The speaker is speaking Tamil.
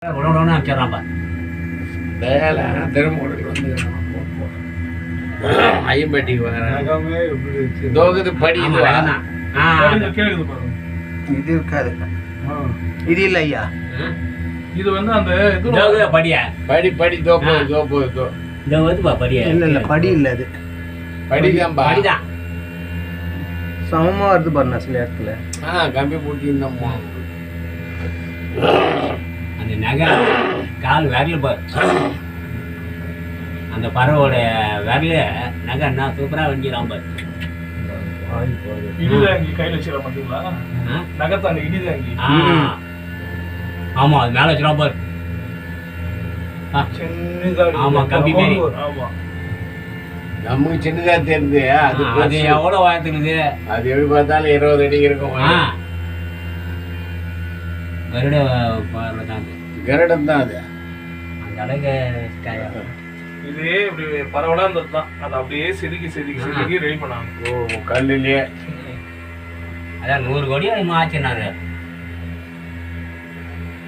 உடனே அனுப்பிச்சிடறான்ப்பா. வேலை திருமூலுக்கு வந்து ஐயம்பட்டிக்கு வரேன். தோகுது படி ஆமா, வேணாம். கேக்குது பாருங்க. இது இருக்காது. இது இல்ல ஐயா. இது வந்து அந்த இது இதோ படியா படி படி தோப்பு தோப்பு தோ இதோ வருதுப்பா படியா. இல்ல இல்ல படி இல்ல அது. படிதான்பா. படிதான். சமமா வருது பாருண்ணா சில இடத்துல. கம்பி பூட்டிருந்தோம்மா. அந்த நகை கால் விரல் பாரு. அந்த பறவோட விரல நகை என்ன சூப்பரா வஞ்சிடாம பாரு. இடிதாங்கி கையில வச்சிட மாட்டீங்களா? நகத்தாங்க இடிதாங்கி. ஆமா, அது மேல வச்சிடாம பாரு. ஆமா, கம்பி மாரி. ஆமா, நமக்கு சின்னதா தெரியுது. அது எவ்வளவு வாயத்துக்குது. அது எப்படி பார்த்தாலும் 20 அடி இருக்கும். கருட பார்வை தான் அது. கருடம் தான் அது. அந்த அளவுக்கு இதே இப்படி பரவலா இருந்தது தான். அதை அப்படியே செதுக்கி ரெடி பண்ணாங்க. கல்லுலயே அதான் 100 கோடி ஆச்சுனாரு.